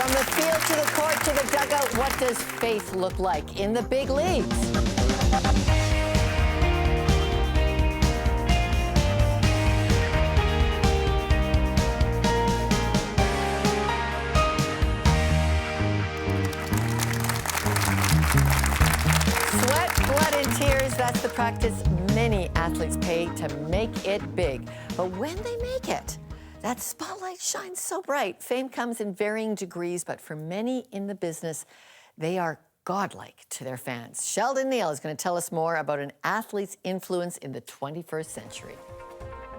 From the field to the court to the dugout, what does faith look like in the big leagues? Sweat, blood, and tears, that's the practice many athletes pay to make it big. But when they make it, that spotlight shines so bright. Fame comes in varying degrees, but for many in the business, they are godlike to their fans. Sheldon Neal is going to tell us more about an athlete's influence in the 21st century.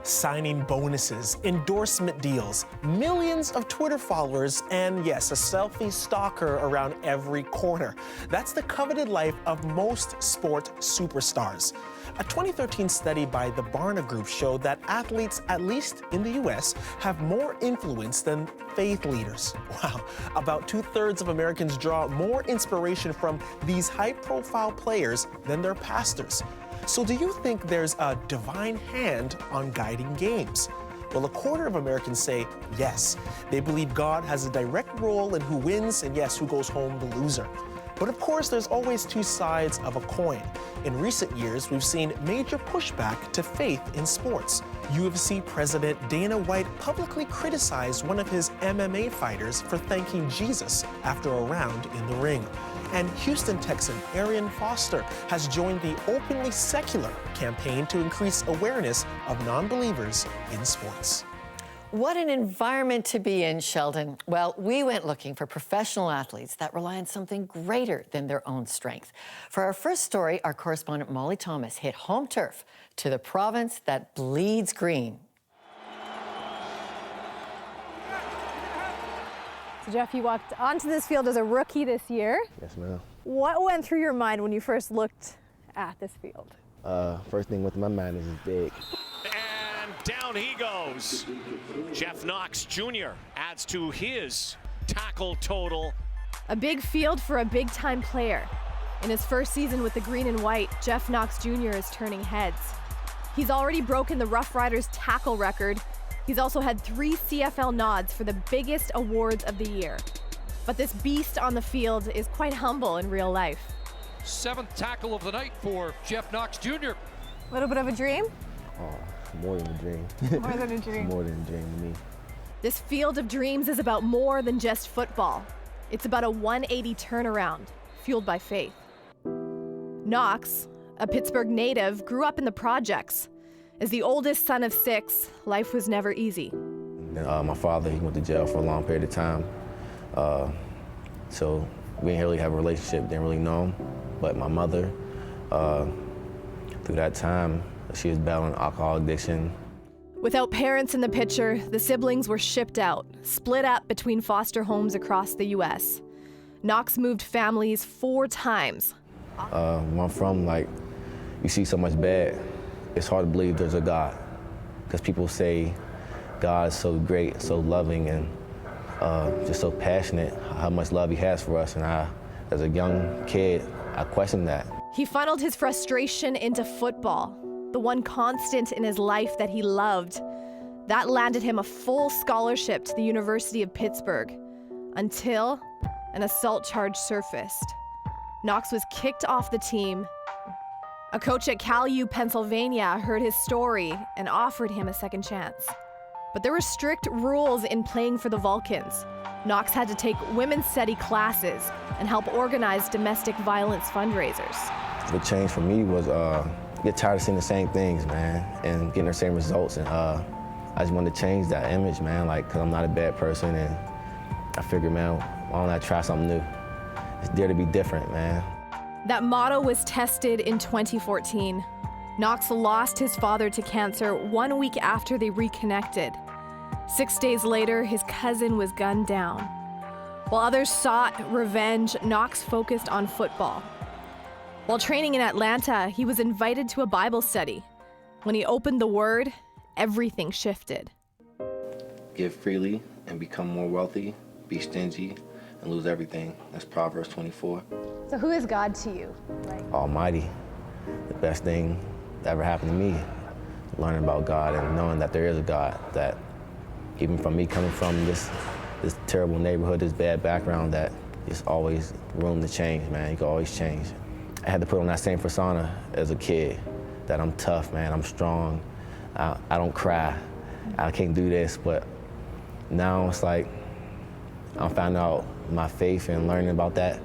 Signing bonuses, endorsement deals, millions of Twitter followers, and yes, a selfie stalker around every corner. That's the coveted life of most sport superstars. A 2013 study by the LORNA Group showed that athletes, at least in the US, have more influence than faith leaders. Wow, about 2/3 of Americans draw more inspiration from these high-profile players than their pastors. So do you think there's a divine hand on guiding games? Well, 1/4 of Americans say yes. They believe God has a direct role in who wins and, yes, who goes home the loser. But of course, there's always two sides of a coin. In recent years, we've seen major pushback to faith in sports. UFC President Dana White publicly criticized one of his MMA fighters for thanking Jesus after a round in the ring. And Houston Texan Arian Foster has joined the openly secular campaign to increase awareness of non-believers in sports. What an environment to be in, Sheldon. Well, we went looking for professional athletes that rely on something greater than their own strength. For our first story, our correspondent Molly Thomas hit home turf to the province that bleeds green. So, Jeff, you walked onto this field as a rookie this year. Yes, ma'am. What went through your mind when you first looked at this field? First thing went through my mind is big. Down he goes. Jeff Knox Jr. adds to his tackle total. A big field for a big-time player. In his first season with the green and white, Jeff Knox Jr. is turning heads. He's already broken the Rough Riders tackle record. He's also had 3 CFL nods for the biggest awards of the year. But this beast on the field is quite humble in real life. 7th tackle of the night for Jeff Knox Jr. A little bit of a dream? Oh, more than a dream. More than a dream. More than a dream to me. This field of dreams is about more than just football. It's about a 180 turnaround, fueled by faith. Knox, a Pittsburgh native, grew up in the projects. As the oldest son of 6, life was never easy. My father, he went to jail for a long period of time. So we didn't really have a relationship, didn't really know him. But my mother, through that time, she was battling alcohol addiction. Without parents in the picture, the siblings were shipped out, split up between foster homes across the U.S. Knox moved families 4 times. Where I'm from, you see so much bad, it's hard to believe there's a God. Because people say God is so great, so loving, and just so passionate, how much love he has for us. And as a young kid, I questioned that. He funneled his frustration into football, the one constant in his life that he loved. That landed him a full scholarship to the University of Pittsburgh, until an assault charge surfaced. Knox was kicked off the team. A coach at Cal U, Pennsylvania, heard his story and offered him a second chance. But there were strict rules in playing for the Vulcans. Knox had to take women's study classes and help organize domestic violence fundraisers. What changed for me was get tired of seeing the same things, man, and getting the same results. And I just wanted to change that image, man, because I'm not a bad person. And I figured, man, why don't I try something new? It's dare to be different, man. That motto was tested in 2014. Knox lost his father to cancer 1 week after they reconnected. 6 days later, his cousin was gunned down. While others sought revenge, Knox focused on football. While training in Atlanta, he was invited to a Bible study. When he opened the Word, everything shifted. Give freely and become more wealthy, be stingy, and lose everything. That's Proverbs 24. So who is God to you? Almighty. The best thing that ever happened to me, learning about God and knowing that there is a God, that even from me coming from this this terrible neighborhood, this bad background, that there's always room to change, man. You can always change. I had to put on that same persona as a kid, that I'm tough, man, I'm strong, I don't cry, I can't do this, but now it's like I'm finding out my faith and learning about that.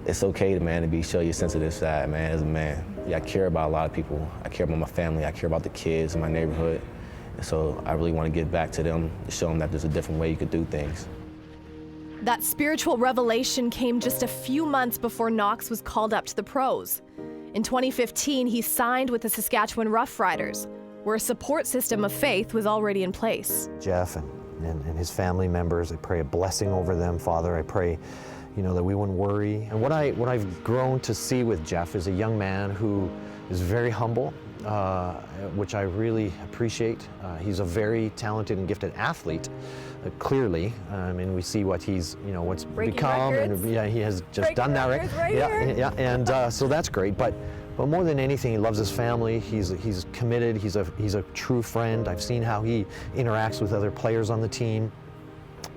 It's okay, man, to show your sensitive side, man, as a man. Yeah, I care about a lot of people. I care about my family, I care about the kids in my neighborhood. And so I really want to give back to them, to show them that there's a different way you could do things. That spiritual revelation came just a few months before Knox was called up to the pros. In 2015, he signed with the Saskatchewan Roughriders, where a support system of faith was already in place. Jeff and his family members, I pray a blessing over them, Father. I pray, you know, that we wouldn't worry. And what I've grown to see with Jeff is a young man who is very humble, which I really appreciate. He's a very talented and gifted athlete, clearly. I mean, we see what he's, you know, what's become, and yeah, he has just done that, right? Yeah, and so that's great. But more than anything, he loves his family. He's committed. He's a true friend. I've seen how he interacts with other players on the team.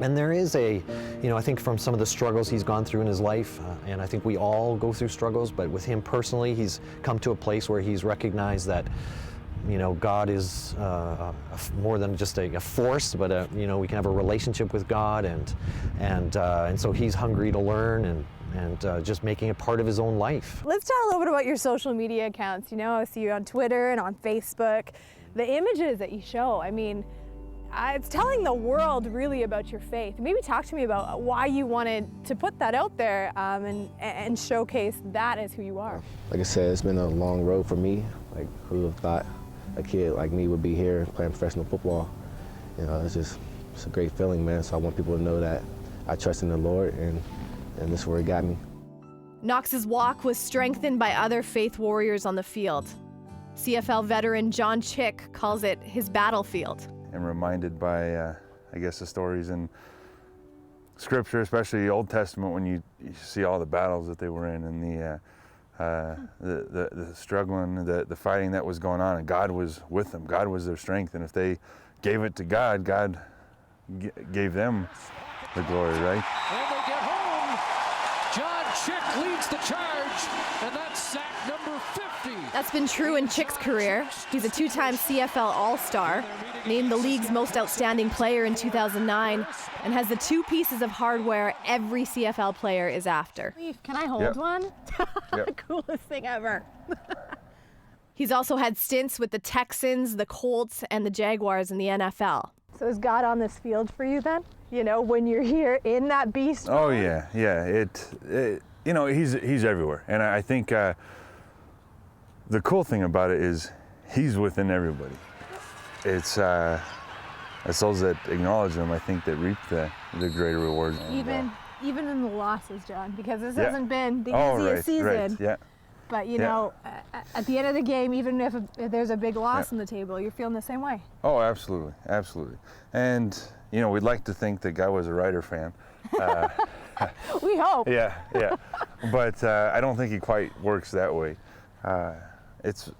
And there is a, you know, I think from some of the struggles he's gone through in his life, and I think we all go through struggles, but with him personally, he's come to a place where he's recognized that, you know, God is more than just a force, but you know, we can have a relationship with God, and so he's hungry to learn and just making it part of his own life. Let's talk a little bit about your social media accounts. You know, I see you on Twitter and on Facebook. The images that you show, I mean, it's telling the world really about your faith. Maybe talk to me about why you wanted to put that out there and showcase that as who you are. Like I said, it's been a long road for me. Like, who would have thought a kid like me would be here playing professional football? You know, it's a great feeling, man. So I want people to know that I trust in the Lord, and this is where He got me. Knox's walk was strengthened by other faith warriors on the field. CFL veteran John Chick calls it his battlefield. And reminded by, I guess, the stories in Scripture, especially the Old Testament, when you see all the battles that they were in, and the struggling, the fighting that was going on, and God was with them. God was their strength, and if they gave it to God, God gave them the glory, right? And they get home. John Chick leads the charge, and that's sack number 50. That's been true in Chick's career. He's a two-time CFL All-Star, named the league's most outstanding player in 2009, and has the two pieces of hardware every CFL player is after. Can I hold one? Yep. Coolest thing ever. He's also had stints with the Texans, the Colts, and the Jaguars in the NFL. So is God on this field for you then? You know, when you're here in that beast mode? Oh yeah. It you know, he's everywhere, and I think the cool thing about it is He's within everybody. It's those that acknowledge Him, I think, that reap the greater rewards. Even in the losses, John, because this hasn't been the easiest season. Right, yeah. But you know, at the end of the game, even if there's a big loss on the table, you're feeling the same way. Oh, absolutely, absolutely. And you know, we'd like to think that Guy was a Ryder fan. We hope. Yeah. But I don't think he quite works that way. It's,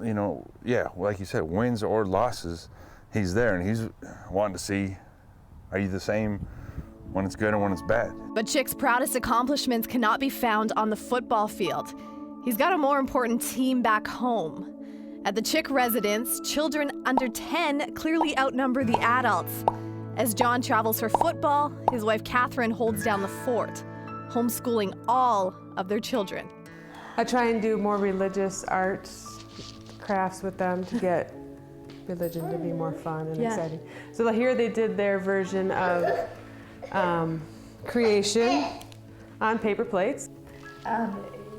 you know, like you said, wins or losses, He's there, and He's wanting to see, are you the same when it's good and when it's bad? But Chick's proudest accomplishments cannot be found on the football field. He's got a more important team back home. At the Chick residence, children under 10 clearly outnumber the adults. As John travels for football, his wife Catherine holds down the fort, homeschooling all of their children. I try and do more religious arts, crafts with them to get religion to be more fun and exciting. So here they did their version of creation on paper plates.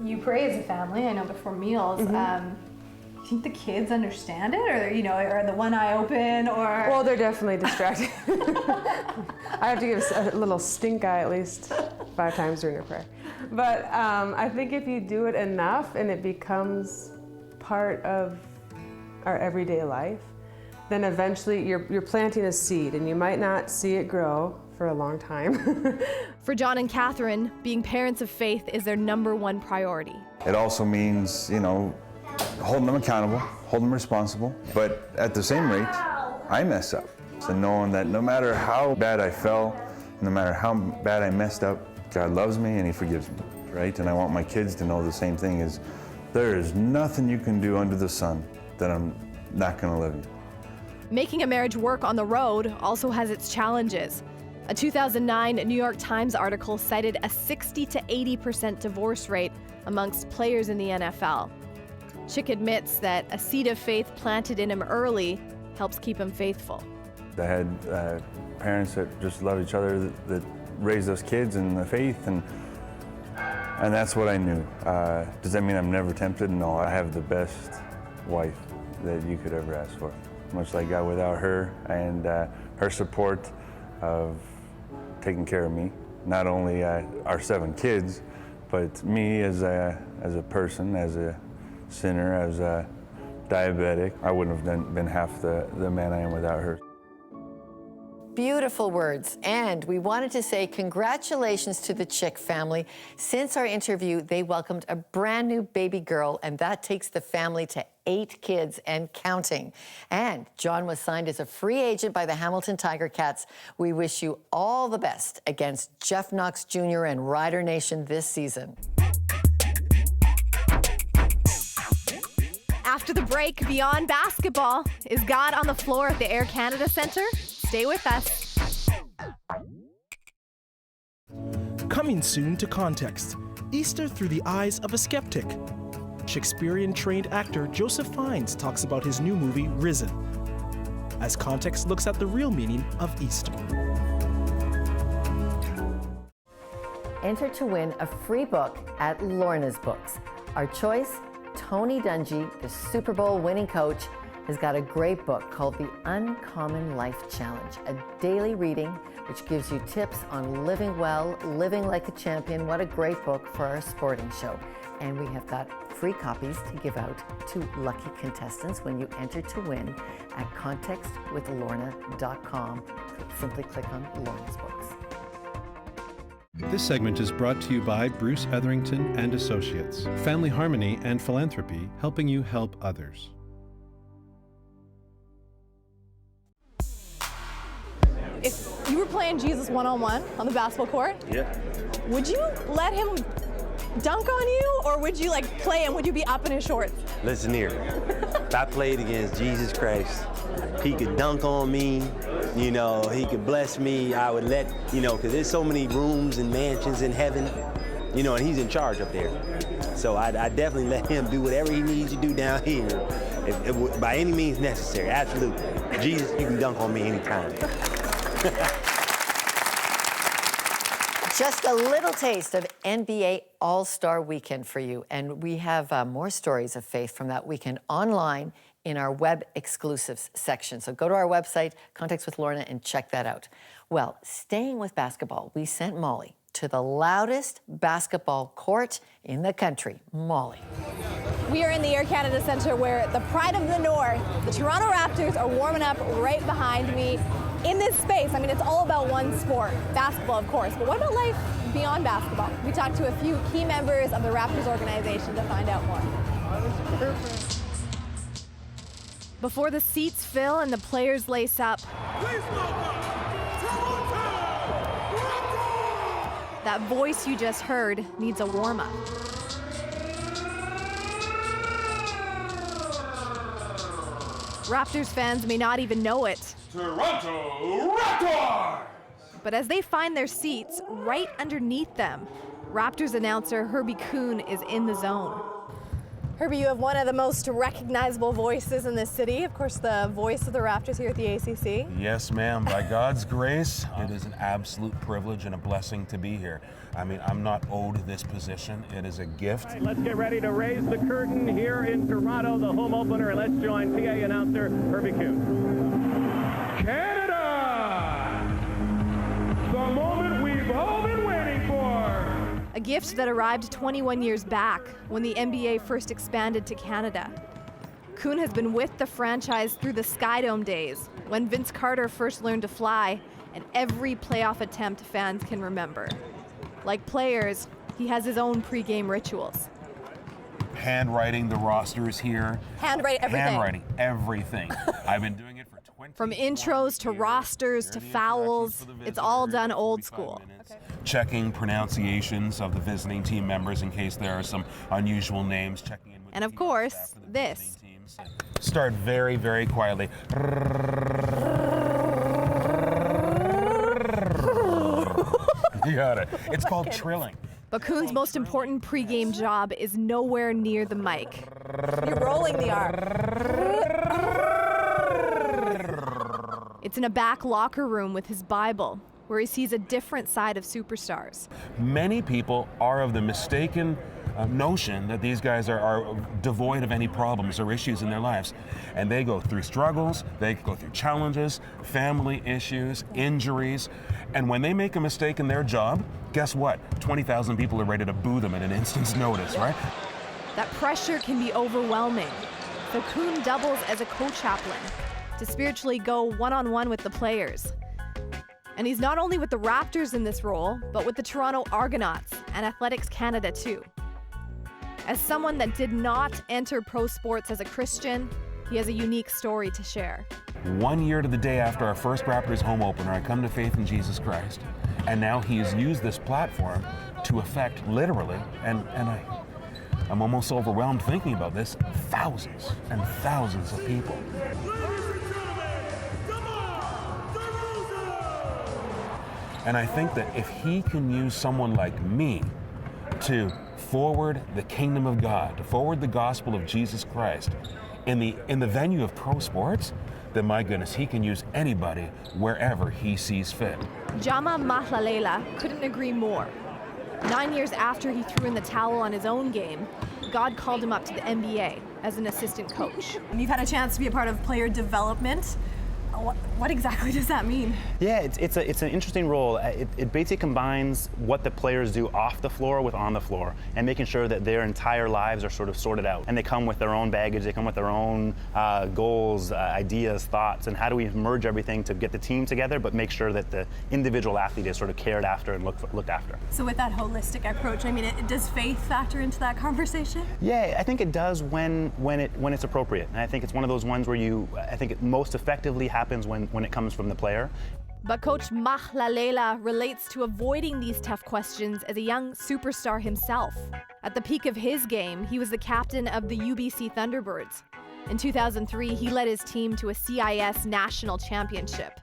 You pray as a family, I know, before meals. Do you think the kids understand it, or you know, are the one eye open, or? Well, they're definitely distracted. I have to give a little stink eye at least 5 times during a prayer. But I think if you do it enough and it becomes part of our everyday life, then eventually you're planting a seed, and you might not see it grow for a long time. For John and Catherine, being parents of faith is their #1 priority. It also means, you know, holding them accountable, holding them responsible, but at the same rate, I mess up. And knowing that no matter how bad I fell, no matter how bad I messed up, God loves me and he forgives me, right? And I want my kids to know the same thing, is there is nothing you can do under the sun that I'm not gonna love you. Making a marriage work on the road also has its challenges. A 2009 New York Times article cited a 60 to 80% divorce rate amongst players in the NFL. Chick admits that a seed of faith planted in him early helps keep him faithful. I had parents that just loved each other, that raised us kids in the faith, and that's what I knew. Does that mean I'm never tempted? No, I have the best wife that you could ever ask for. Much like God, without her and her support of taking care of me, not only our 7 kids, but me as a person, as a sinner, as a diabetic, I wouldn't have been half the man I am without her. Beautiful words. And we wanted to say congratulations to the Chick family. Since our interview, they welcomed a brand new baby girl, and that takes the family to 8 kids and counting. And John was signed as a free agent by the Hamilton Tiger Cats. We wish you all the best against Jeff Knox Jr. and Rider Nation this season. After the break, beyond basketball, is God on the floor at the Air Canada Centre? Stay with us. Coming soon to Context, Easter through the eyes of a skeptic. Shakespearean-trained actor Joseph Fiennes talks about his new movie, Risen, as Context looks at the real meaning of Easter. Enter to win a free book at Lorna's Books. Our choice, Tony Dungy, the Super Bowl winning coach, has got a great book called The Uncommon Life Challenge, a daily reading which gives you tips on living well, living like a champion. What a great book for our sporting show. And we have got free copies to give out to lucky contestants when you enter to win at contextwithlorna.com. Simply click on Lorna's Books. This segment is brought to you by Bruce Etherington and Associates, Family Harmony and Philanthropy, helping you help others. If you were playing Jesus one-on-one on the basketball court, would you let him dunk on you, or would you play him? Would you be up in his shorts? Listen here, if I played against Jesus Christ, he could dunk on me, he could bless me. I would let, because there's so many rooms and mansions in heaven, and he's in charge up there. So I definitely let him do whatever he needs to do down here, if by any means necessary, absolutely. Jesus, you can dunk on me anytime. Just a little taste of NBA All-Star Weekend for you. And we have more stories of faith from that weekend online in our web exclusives section. So go to our website, Context with Lorna, and check that out. Well, staying with basketball, we sent Molly to the loudest basketball court in the country. Molly. We are in the Air Canada Centre, where the pride of the North, the Toronto Raptors, are warming up right behind me. In this space, it's all about one sport, basketball, of course, but what about life beyond basketball? We talked to a few key members of the Raptors organization to find out more. Before the seats fill and the players lace up, that voice you just heard needs a warm-up. Raptors fans may not even know it. Toronto Raptors! But as they find their seats, right underneath them, Raptors announcer Herbie Kuhn is in the zone. Herbie, you have one of the most recognizable voices in this city. Of course, the voice of the Raptors here at the ACC. Yes, ma'am. By God's grace, it is an absolute privilege and a blessing to be here. I'm not owed this position. It is a gift. All right, let's get ready to raise the curtain here in Toronto, the home opener, and let's join PA announcer Herbie Kuhn. Canada! The moment we've all been waiting for! A gift that arrived 21 years back when the NBA first expanded to Canada. Kuhn has been with the franchise through the Skydome days, when Vince Carter first learned to fly, and every playoff attempt fans can remember. Like players, he has his own pregame rituals. Handwriting the rosters here. Handwrite everything. Handwriting everything. I've been doing it for From intros to rosters to fouls, it's all done old school. Checking pronunciations of the visiting team members in case there are some unusual names. Checking in with And of course, this. Start very, very quietly. You got it. It's called trilling. But Kuhn's most important pregame job is nowhere near the mic. You're rolling the R. It's in a back locker room with his Bible, where he sees a different side of superstars. Many people are of the mistaken notion that these guys are devoid of any problems or issues in their lives. And they go through struggles, they go through challenges, family issues, injuries. And when they make a mistake in their job, guess what? 20,000 people are ready to boo them at an instant's notice, right? That pressure can be overwhelming. So Kuhn doubles as a co-chaplain to spiritually go one-on-one with the players. And he's not only with the Raptors in this role, but with the Toronto Argonauts and Athletics Canada too. As someone that did not enter pro sports as a Christian, he has a unique story to share. 1 year to the day after our first Raptors home opener, I come to faith in Jesus Christ. And now he has used this platform to affect literally, and I'm almost overwhelmed thinking about this, thousands and thousands of people. And I think that if he can use someone like me to forward the kingdom of God, to forward the gospel of Jesus Christ in the venue of pro sports, then my goodness, he can use anybody wherever he sees fit. Jama Mahlalela couldn't agree more. 9 years after he threw in the towel on his own game, God called him up to the NBA as an assistant coach. And you've had a chance to be a part of player development. What exactly does that mean? Yeah, it's an interesting role. It basically combines what the players do off the floor with on the floor, and making sure that their entire lives are sort of sorted out. And they come with their own baggage, they come with their own goals, ideas, thoughts, and how do we merge everything to get the team together, but make sure that the individual athlete is sort of cared after and looked after. So with that holistic approach, I mean, does faith factor into that conversation? Yeah, I think it does when it's appropriate. And I think it's one of those ones where I think it most effectively happens when it comes from the player. But Coach Mahlalela relates to avoiding these tough questions as a young superstar himself. At the peak of his game, he was the captain of the UBC Thunderbirds. In 2003, he led his team to a CIS national championship.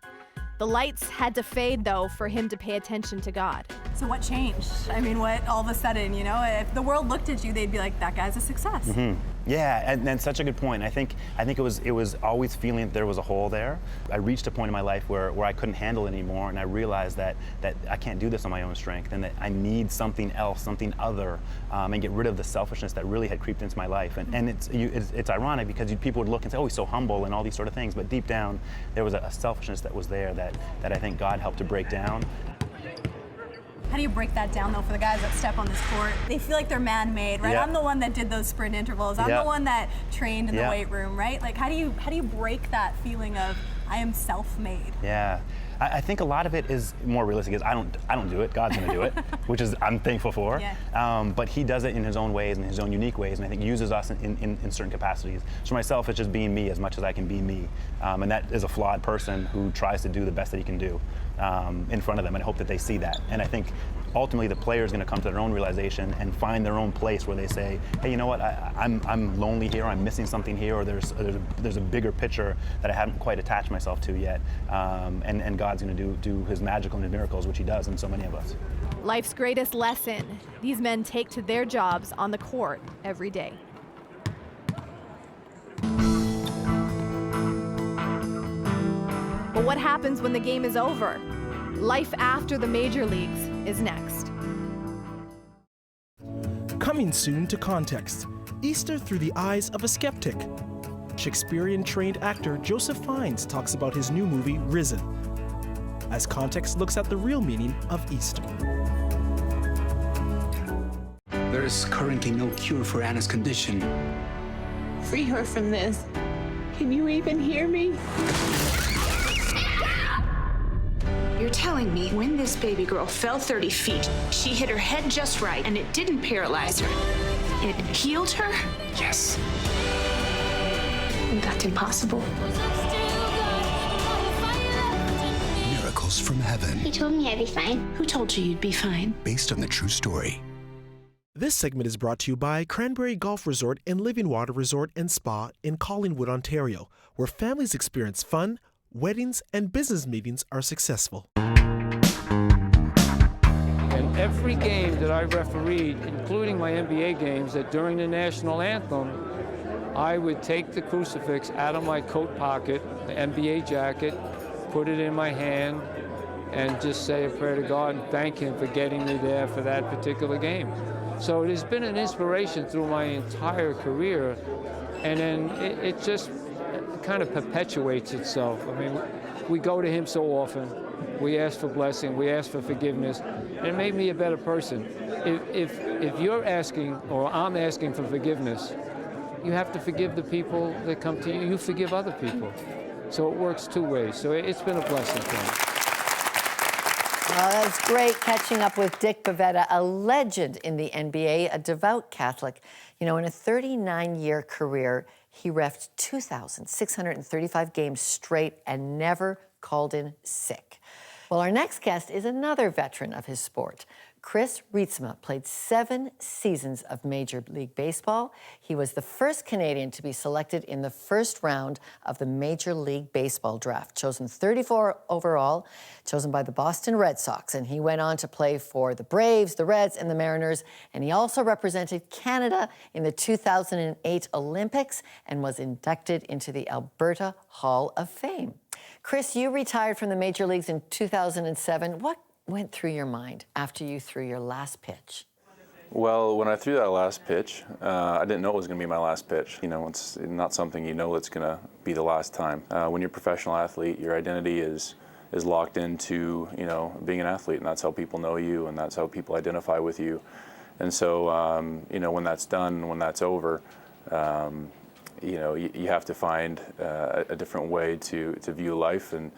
The lights had to fade, though, for him to pay attention to God. So what changed? I mean, what all of a sudden, you know, if the world looked at you, they'd be like, that guy's a success. Mm-hmm. Yeah, and that's such a good point. I think it was always feeling that there was a hole there. I reached a point in my life where I couldn't handle it anymore, and I realized that I can't do this on my own strength, and that I need something else, something other, and get rid of the selfishness that really had creeped into my life. And it's ironic because people would look and say, oh, he's so humble and all these sort of things, but deep down there was a selfishness that was there that I think God helped to break down. How do you break that down, though, for the guys that step on this court? They feel like they're man-made, right? Yeah. I'm the one that did those sprint intervals. I'm the one that trained in the weight room, right? Like, how do you break that feeling of I am self-made? Yeah, I think a lot of it is more realistic. Is I don't do it. God's going to do it, which is I'm thankful for. Yeah. But He does it in His own ways, in His own unique ways, and I think uses us in certain capacities. So for myself, it's just being me as much as I can be me, and that is a flawed person who tries to do the best that he can do in front of them, and I hope that they see that. And I think ultimately the player is going to come to their own realization and find their own place where they say, hey, you know what, I'm lonely here, I'm missing something here, or there's a bigger picture that I haven't quite attached myself to yet, and God's going to do His magical and miracles, which He does in so many of us. Life's greatest lesson these men take to their jobs on the court every day. But what happens when the game is over? Life after the major leagues is next. Coming soon to Context, Easter through the eyes of a skeptic. Shakespearean-trained actor Joseph Fiennes talks about his new movie, Risen, as Context looks at the real meaning of Easter. There is currently no cure for Anna's condition. Free her from this. Can you even hear me? You're telling me when this baby girl fell 30 feet, she hit her head just right and it didn't paralyze her. It healed her? Yes. That's impossible. promise from heaven. He told me I'd be fine. Who told you you'd be fine? Based on the true story. This segment is brought to you by Cranberry Golf Resort and Living Water Resort and Spa in Collingwood, Ontario, where families experience fun, weddings, and business meetings are successful. And every game that I refereed, including my NBA games, that during the national anthem, I would take the crucifix out of my coat pocket, the NBA jacket, put it in my hand, and just say a prayer to God and thank Him for getting me there for that particular game. So it has been an inspiration through my entire career, and then it just kind of perpetuates itself. I mean, we go to Him so often, we ask for blessing, we ask for forgiveness, and it made me a better person. If you're asking, or I'm asking for forgiveness, you have to forgive the people that come to you. You forgive other people. So it works two ways. So it's been a blessing for me. Oh, that's great catching up with Dick Bavetta, a legend in the NBA, a devout Catholic. You know, in a 39-year career, he reffed 2,635 games straight and never called in sick. Well, our next guest is another veteran of his sport. Chris Reitsma played 7 seasons of Major League Baseball. He was the first Canadian to be selected in the first round of the Major League Baseball draft, chosen 34 overall, chosen by the Boston Red Sox. And he went on to play for the Braves, the Reds, and the Mariners. And he also represented Canada in the 2008 Olympics and was inducted into the Alberta Hall of Fame. Chris, you retired from the major leagues in 2007. What went through your mind after you threw your last pitch? Well, when I threw that last pitch, I didn't know it was going to be my last pitch. You know, it's not something you know it's going to be the last time. When you're a professional athlete, your identity is locked into, you know, being an athlete, and that's how people know you, and that's how people identify with you. And so, you know, when that's done, when that's over, you know, you have to find a different way to view life and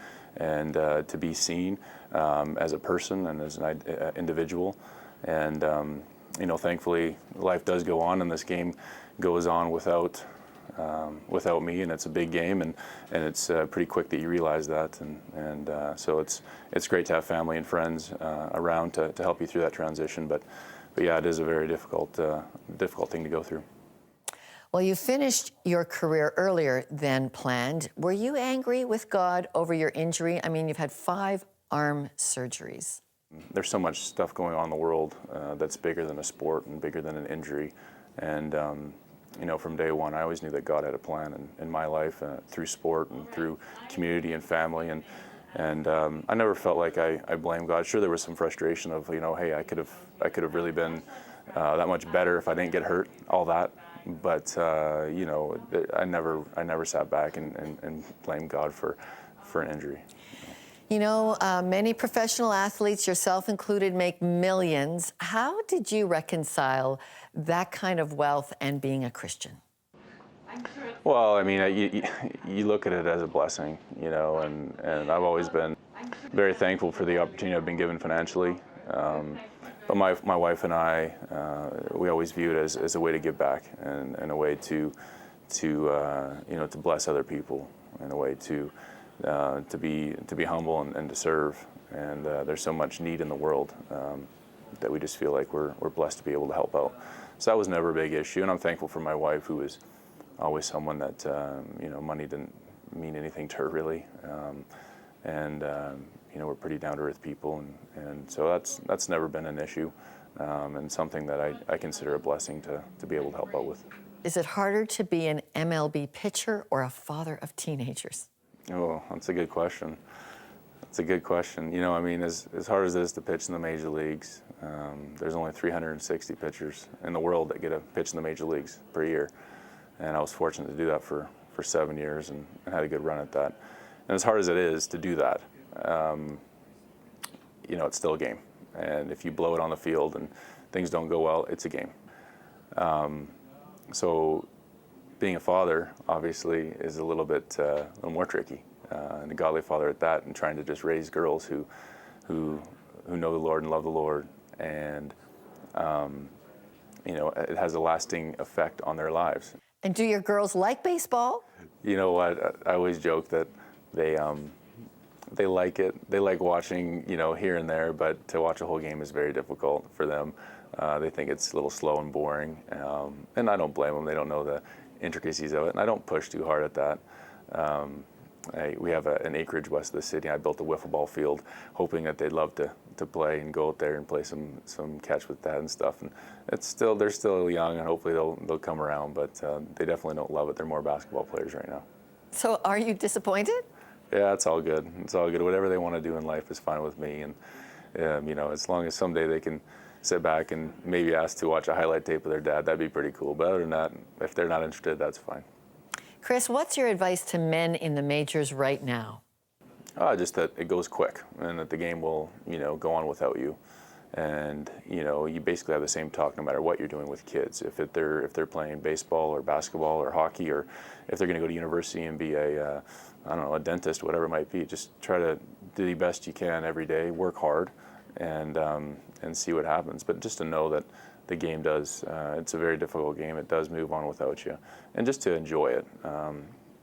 to be seen as a person and as an individual. And you know, thankfully, life does go on, and this game goes on without me, and it's a big game, and it's pretty quick that you realize that, and so it's great to have family and friends around to help you through that transition. But yeah, it is a very difficult thing to go through. Well, you finished your career earlier than planned. Were you angry with God over your injury? I mean, you've had 5 arm surgeries. There's so much stuff going on in the world that's bigger than a sport and bigger than an injury. And, you know, from day one, I always knew that God had a plan in my life through sport and through community and family. And I never felt like I blamed God. Sure, there was some frustration of, you know, hey, I could have really been that much better if I didn't get hurt, all that. But you know, I never sat back and blamed God for an injury. You know, many professional athletes, yourself included, make millions. How did you reconcile that kind of wealth and being a Christian? Well, I mean, you look at it as a blessing, you know, and I've always been very thankful for the opportunity I've been given financially. But my wife and I, we always view it as a way to give back and a way to you know, to bless other people, and a way to be humble and to serve. And there's so much need in the world that we just feel like we're blessed to be able to help out. So that was never a big issue, and I'm thankful for my wife, who was always someone that you know, money didn't mean anything to her really. You know, we're pretty down-to-earth people, and so that's never been an issue, and something that I consider a blessing to be able to help out with. Is it harder to be an MLB pitcher or a father of teenagers? Oh, that's a good question. That's a good question. You know, I mean, as hard as it is to pitch in the major leagues, there's only 360 pitchers in the world that get a pitch in the major leagues per year, and I was fortunate to do that for 7 years and had a good run at that. And as hard as it is to do that, you know, it's still a game. And if you blow it on the field and things don't go well, it's a game. So being a father, obviously, is a little more tricky, and a godly father at that, and trying to just raise girls who know the Lord and love the Lord, and you know, it has a lasting effect on their lives. And do your girls like baseball? You know what? I always joke that they like it. They like watching, here and there, but to watch a whole game is very difficult for them. They think it's a little slow and boring, and I don't blame them. They don't know the intricacies of it, and I don't push too hard at that. We have an acreage west of the city. I built a wiffle ball field, hoping that they'd love to play and go out there and play some catch with that and stuff. And they're still young, and hopefully they'll come around. But they definitely don't love it. They're more basketball players right now. So, are you disappointed? Yeah, it's all good. It's all good. Whatever they want to do in life is fine with me. And as long as someday they can sit back and maybe ask to watch a highlight tape of their dad, that'd be pretty cool. But other than that, if they're not interested, that's fine. Chris, what's your advice to men in the majors right now? Just that it goes quick, and that the game will, go on without you. And, you basically have the same talk no matter what you're doing with kids. If they're playing baseball or basketball or hockey, or if they're going to go to university and be a dentist, whatever it might be, just try to do the best you can every day, work hard, and see what happens. But just to know that the game does, it's a very difficult game. It does move on without you, and just to enjoy it.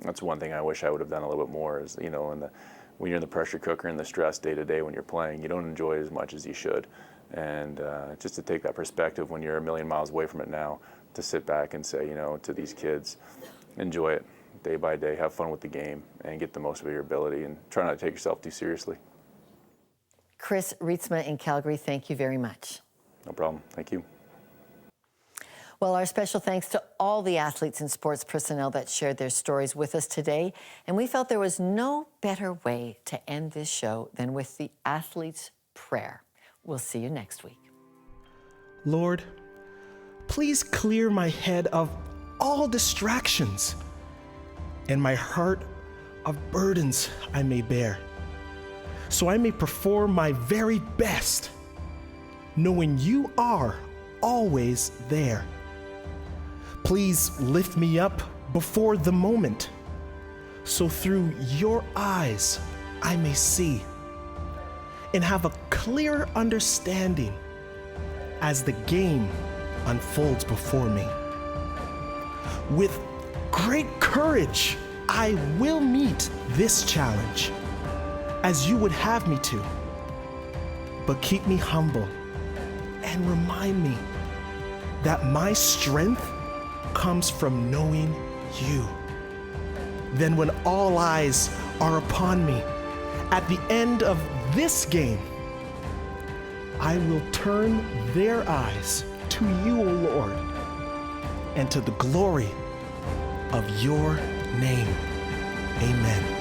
That's one thing I wish I would have done a little bit more is, when you're in the pressure cooker and the stress day to day when you're playing, you don't enjoy it as much as you should. And just to take that perspective when you're a million miles away from it now, to sit back and say, to these kids, enjoy it day by day, have fun with the game, and get the most of your ability, and try not to take yourself too seriously. Chris Rietzma in Calgary, thank you very much. No problem. Thank you. Well, our special thanks to all the athletes and sports personnel that shared their stories with us today. And we felt there was no better way to end this show than with the athlete's prayer. We'll see you next week. Lord, please clear my head of all distractions and my heart of burdens I may bear, so I may perform my very best, knowing you are always there. Please lift me up before the moment, so through your eyes I may see and have a clear understanding as the game unfolds before me. With great courage, I will meet this challenge as you would have me to, but keep me humble and remind me that my strength comes from knowing you. Then when all eyes are upon me at the end of this game, I will turn their eyes to you, O Lord, and to the glory of your name. Amen.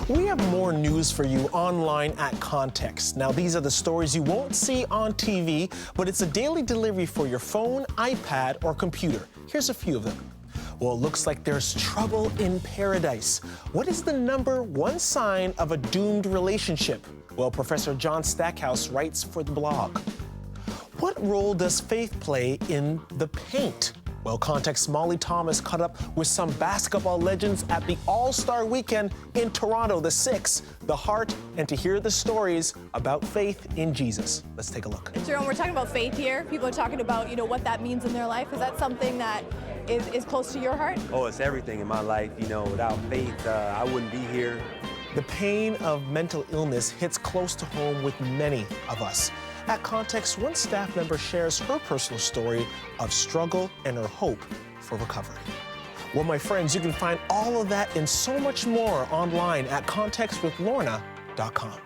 We have more news for you online at Context. Now, these are the stories you won't see on TV, but it's a daily delivery for your phone, iPad, or computer. Here's a few of them. Well, it looks like there's trouble in paradise. What is the #1 sign of a doomed relationship? Well, Professor John Stackhouse writes for the blog. What role does faith play in the paint? Well, Context's Molly Thomas caught up with some basketball legends at the All-Star Weekend in Toronto, the 6th, the heart, and to hear the stories about faith in Jesus. Let's take a look. Jerome, we're talking about faith here. People are talking about, what that means in their life. Is that something that is close to your heart? Oh, it's everything in my life. Without faith, I wouldn't be here. The pain of mental illness hits close to home with many of us. At Context, one staff member shares her personal story of struggle and her hope for recovery. Well, my friends, you can find all of that and so much more online at contextwithlorna.com.